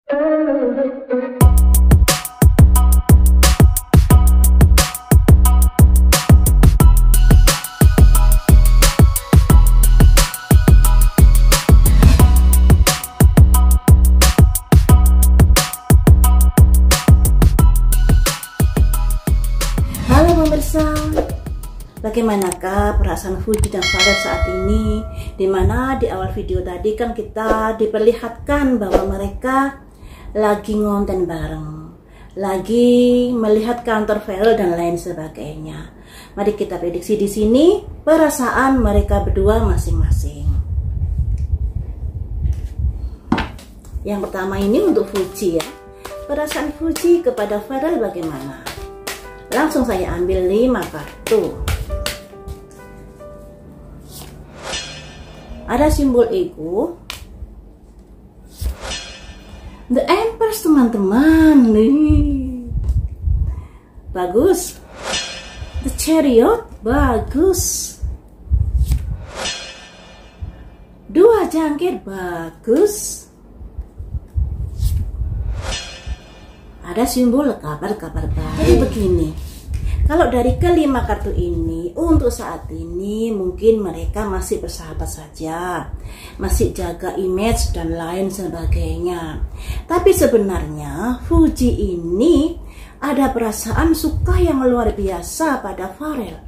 Bagaimanakah perasaan Fuji dan Farel saat ini? Dimana di awal video tadi kan kita diperlihatkan bahwa mereka lagi ngonten bareng, lagi melihat kantor Farel dan lain sebagainya. Mari kita prediksi di sini perasaan mereka berdua masing-masing. Yang pertama ini untuk Fuji ya. Perasaan Fuji kepada Farel bagaimana? Langsung saya ambil 5 kartu. Ada simbol ego, the Empress teman-teman, bagus. The Chariot, bagus. 2 jangkir, bagus. Ada simbol kabar-kabar baik. Jadi begini, kalau dari kelima kartu ini, untuk saat ini mungkin mereka masih bersahabat saja, masih jaga image dan lain sebagainya. Tapi sebenarnya Fuji ini ada perasaan suka yang luar biasa pada Farel.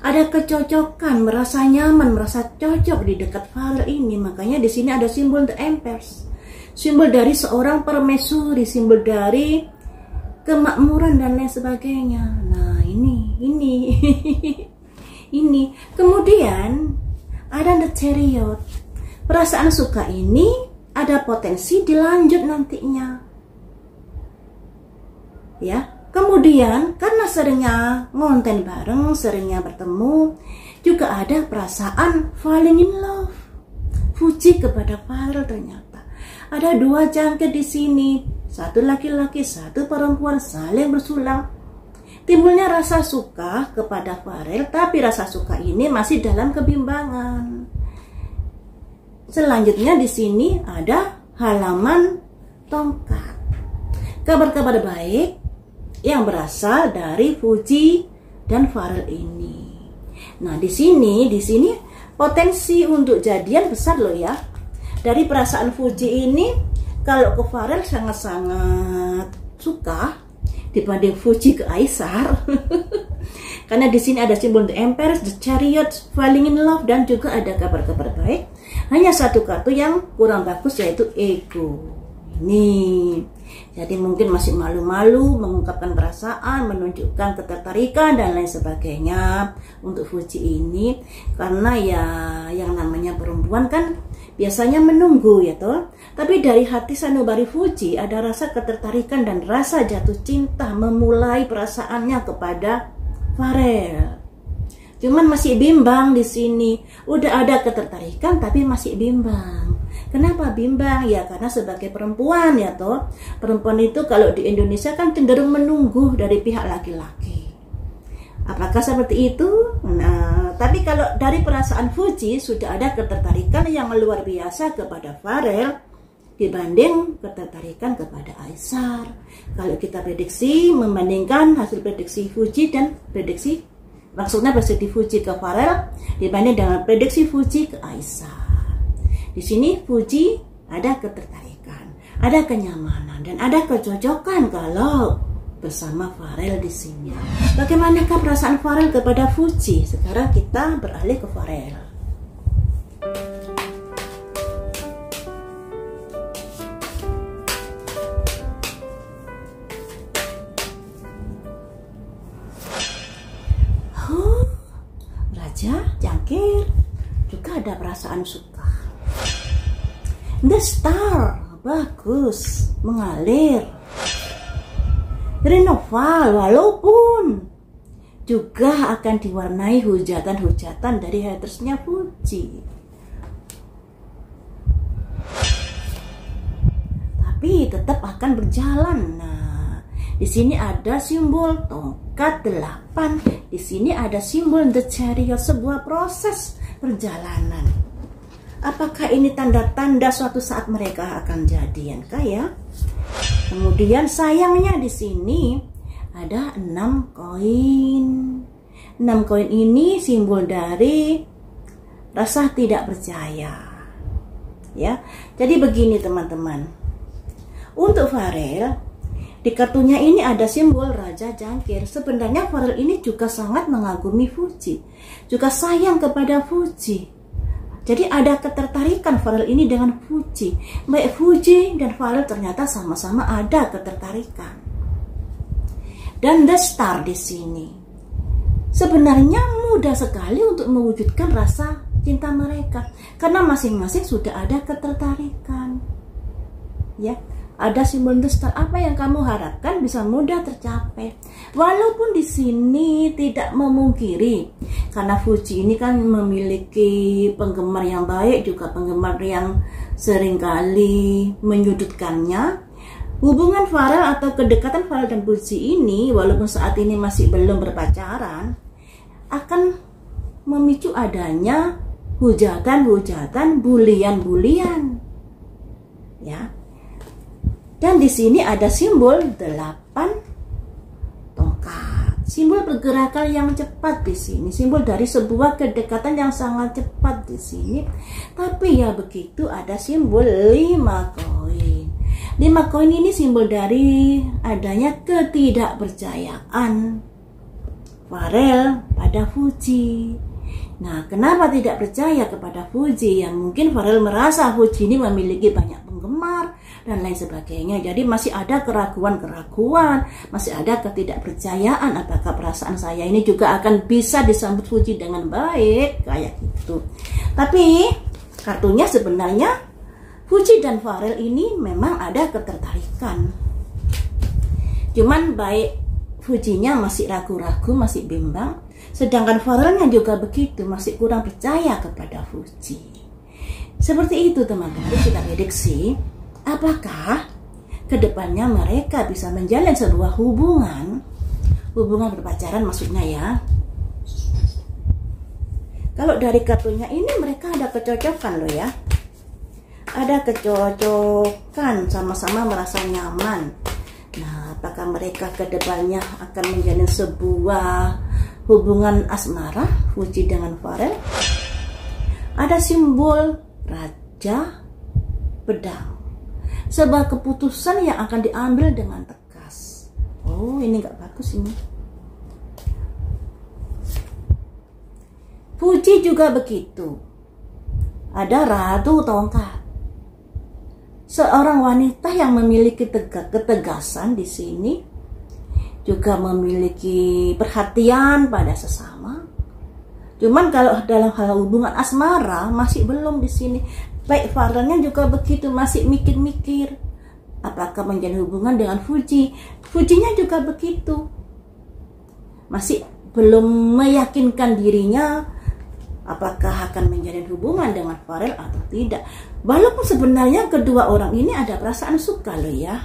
Ada kecocokan, merasa nyaman, merasa cocok di dekat Farel ini. Makanya di sini ada simbol The Empress, simbol dari seorang permaisuri, simbol dari kemakmuran dan lain sebagainya. Nah ini ini kemudian ada The Chariot. Perasaan suka ini ada potensi dilanjut nantinya ya. Kemudian karena seringnya ngonten bareng, seringnya bertemu, juga ada perasaan falling in love Fuji kepada Farel. Ternyata ada 2 jangkir di sini, satu laki-laki, satu perempuan, saling bersulang. Timbulnya rasa suka kepada Farel, tapi rasa suka ini masih dalam kebimbangan. Selanjutnya di sini ada halaman tongkat. Kabar-kabar baik yang berasal dari Fuji dan Farel ini. Nah, di sini potensi untuk jadian besar loh ya. Dari perasaan Fuji ini, kalau ke Farel sangat-sangat suka dibanding Fuji ke Aisar. Karena di sini ada simbol The Empress, The Chariot, falling in love, dan juga ada kabar-kabar baik. Hanya satu kartu yang kurang bagus, yaitu ego. Ini jadi mungkin masih malu-malu mengungkapkan perasaan, menunjukkan ketertarikan dan lain sebagainya untuk Fuji ini. Karena ya yang namanya perempuan kan biasanya menunggu ya toh. Tapi dari hati sanubari Fuji ada rasa ketertarikan dan rasa jatuh cinta, memulai perasaannya kepada Farel. Cuman masih bimbang di sini. Udah ada ketertarikan tapi masih bimbang. Kenapa bimbang? Ya karena sebagai perempuan ya toh. Perempuan itu kalau di Indonesia kan cenderung menunggu dari pihak laki-laki. Apakah seperti itu? Nah, tapi kalau dari perasaan Fuji sudah ada ketertarikan yang luar biasa kepada Farel dibanding ketertarikan kepada Aisar. Kalau kita prediksi, membandingkan hasil prediksi Fuji dan prediksi, maksudnya prediksi Fuji ke Farel dibanding dengan prediksi Fuji ke Aisar. Di sini Fuji ada ketertarikan, ada kenyamanan, dan ada kecocokan kalau bersama Farel di sini. Bagaimanakah perasaan Farel kepada Fuji? Sekarang kita beralih ke Farel. Raja jangkir, juga ada perasaan suka. The Star, bagus, mengalir. Renoval, walaupun juga akan diwarnai hujatan-hujatan dari hatersnya Fuji, tapi tetap akan berjalan. Nah, di sini ada simbol tongkat 8, di sini ada simbol The Chariot, sebuah proses perjalanan. Apakah ini tanda-tanda suatu saat mereka akan jadian kah ya? Kemudian sayangnya di sini ada 6 koin. 6 koin ini simbol dari rasa tidak percaya. Ya. Jadi begini teman-teman. Untuk Farel, di kartunya ini ada simbol Raja Jangkir. Sebenarnya Farel ini juga sangat mengagumi Fuji, juga sayang kepada Fuji. Jadi ada ketertarikan Farel ini dengan Fuji. Baik Fuji dan Farel ternyata sama-sama ada ketertarikan. Dan The Star di sini sebenarnya mudah sekali untuk mewujudkan rasa cinta mereka, karena masing-masing sudah ada ketertarikan. Ya, ada simbol The Star. Apa yang kamu harapkan bisa mudah tercapai. Walaupun di sini tidak memungkiri, karena Fuji ini kan memiliki penggemar yang baik, juga penggemar yang seringkali menyudutkannya. Hubungan Farel atau kedekatan Farel dan Fuji ini, walaupun saat ini masih belum berpacaran, akan memicu adanya hujatan-hujatan, bulian-bulian. Ya. Dan di sini ada simbol 8 tongkat. Simbol pergerakan yang cepat di sini, simbol dari sebuah kedekatan yang sangat cepat di sini. Tapi ya begitu, ada simbol 5 koin. 5 koin ini simbol dari adanya ketidakpercayaan Farel pada Fuji. Nah, kenapa tidak percaya kepada Fuji? Yang mungkin Farel merasa Fuji ini memiliki banyak penggemar dan lain sebagainya. Jadi masih ada keraguan-keraguan, masih ada ketidakpercayaan. Apakah perasaan saya ini juga akan bisa disambut Fuji dengan baik? Kayak gitu. Tapi kartunya sebenarnya Fuji dan Farel ini memang ada ketertarikan. Cuman baik Fujinya masih ragu-ragu, masih bimbang. Sedangkan Farelnya juga begitu, masih kurang percaya kepada Fuji. Seperti itu teman-teman, kita prediksi apakah kedepannya mereka bisa menjalin sebuah hubungan berpacaran maksudnya ya. Kalau dari kartunya ini mereka ada kecocokan loh ya. Ada kecocokan, sama-sama merasa nyaman. Nah, apakah mereka kedepannya akan menjalin sebuah hubungan asmara Fuji dengan Farel? Ada simbol Raja Pedang, sebuah keputusan yang akan diambil dengan tegas. Oh, ini nggak bagus ini. Fuji juga begitu. Ada Ratu Tongkat, seorang wanita yang memiliki ketegasan di sini, juga memiliki perhatian pada sesama. Cuman kalau dalam hal hubungan asmara masih belum di sini. Baik Farelnya juga begitu, masih mikir-mikir apakah menjalin hubungan dengan Fuji. Fujinya juga begitu, masih belum meyakinkan dirinya apakah akan menjalin hubungan dengan Farel atau tidak. Walaupun sebenarnya kedua orang ini ada perasaan suka loh ya.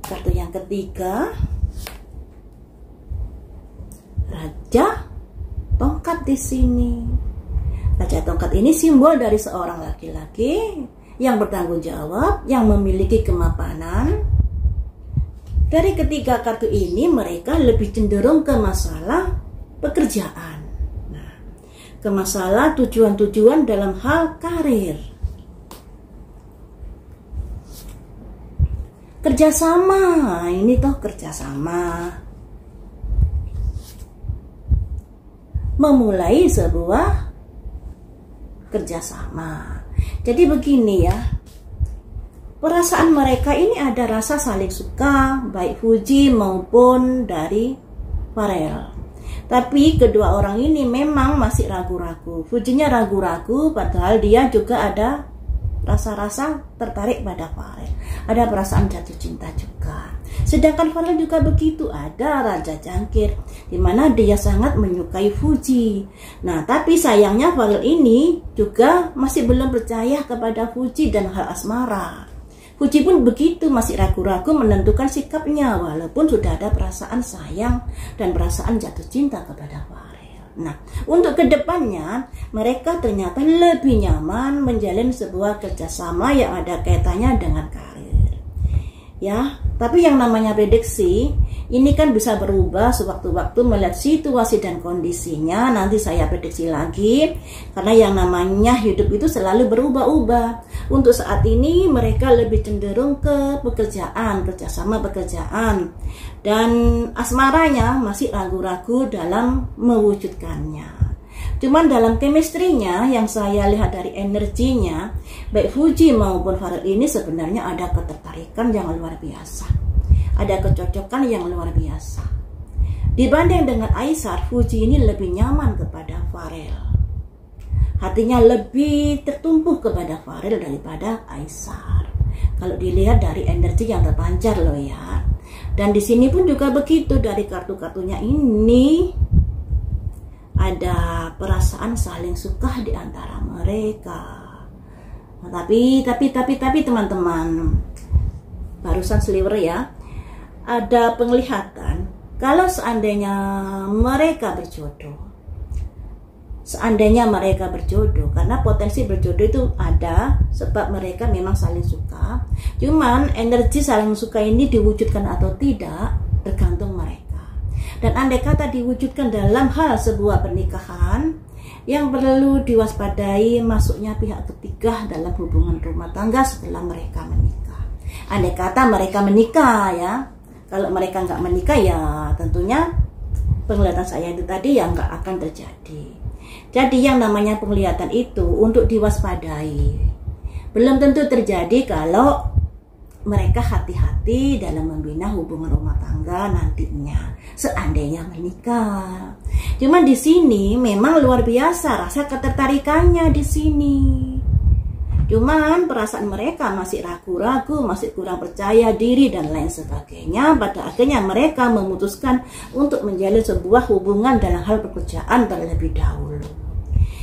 Kartu yang ketiga, Raja Tongkat di sini. Raja Tongkat ini simbol dari seorang laki-laki yang bertanggung jawab, yang memiliki kemapanan. Dari ketiga kartu ini mereka lebih cenderung ke masalah pekerjaan. Nah, ke masalah tujuan-tujuan dalam hal karir. Kerjasama, ini toh kerjasama. Memulai sebuah kerjasama. Jadi begini ya, perasaan mereka ini ada rasa saling suka, baik Fuji maupun dari Farel. Tapi kedua orang ini memang masih ragu-ragu. Fujinya ragu-ragu, padahal dia juga ada rasa-rasa tertarik pada Farel. Ada perasaan jatuh cinta juga. Sedangkan Farel juga begitu, ada Raja Jangkir, di mana dia sangat menyukai Fuji. Nah, tapi sayangnya Farel ini juga masih belum percaya kepada Fuji dan hal asmara. Fuji pun begitu, masih ragu-ragu menentukan sikapnya, walaupun sudah ada perasaan sayang dan perasaan jatuh cinta kepada Farel. Nah, untuk kedepannya mereka ternyata lebih nyaman menjalin sebuah kerjasama yang ada kaitannya dengan karir. Ya, tapi yang namanya prediksi ini kan bisa berubah sewaktu-waktu melihat situasi dan kondisinya. Nanti saya prediksi lagi, karena yang namanya hidup itu selalu berubah-ubah. Untuk saat ini mereka lebih cenderung ke pekerjaan, kerjasama pekerjaan, dan asmaranya masih ragu-ragu dalam mewujudkannya. Cuman dalam chemistry-nya yang saya lihat dari energinya, baik Fuji maupun Farel ini sebenarnya ada ketertarikan yang luar biasa. Ada kecocokan yang luar biasa. Dibanding dengan Aisar, Fuji ini lebih nyaman kepada Farel. Hatinya lebih tertumpu kepada Farel daripada Aisar. Kalau dilihat dari energi yang terpancar loh ya. Dan di sini pun juga begitu, dari kartu-kartunya ini ada perasaan saling suka di antara mereka. Nah, tapi teman-teman, barusan sliver ya, ada penglihatan kalau seandainya mereka berjodoh, karena potensi berjodoh itu ada, sebab mereka memang saling suka. Cuman energi saling suka ini diwujudkan atau tidak tergantung mereka. Dan andai kata diwujudkan dalam hal sebuah pernikahan, yang perlu diwaspadai masuknya pihak ketiga dalam hubungan rumah tangga setelah mereka menikah. Andai kata mereka menikah ya, kalau mereka nggak menikah ya tentunya penglihatan saya itu tadi yang nggak akan terjadi. Jadi yang namanya penglihatan itu untuk diwaspadai. Belum tentu terjadi kalau mereka hati-hati dalam membina hubungan rumah tangga nantinya, seandainya menikah. Cuman di sini memang luar biasa rasa ketertarikannya di sini. Cuman perasaan mereka masih ragu-ragu, masih kurang percaya diri dan lain sebagainya. Pada akhirnya mereka memutuskan untuk menjalin sebuah hubungan dalam hal pekerjaan terlebih dahulu.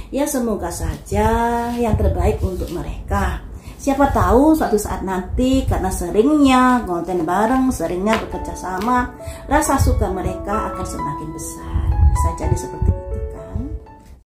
Ya, semoga saja yang terbaik untuk mereka. Siapa tahu suatu saat nanti karena seringnya konten bareng, seringnya bekerja sama, rasa suka mereka akan semakin besar. Bisa jadi seperti itu.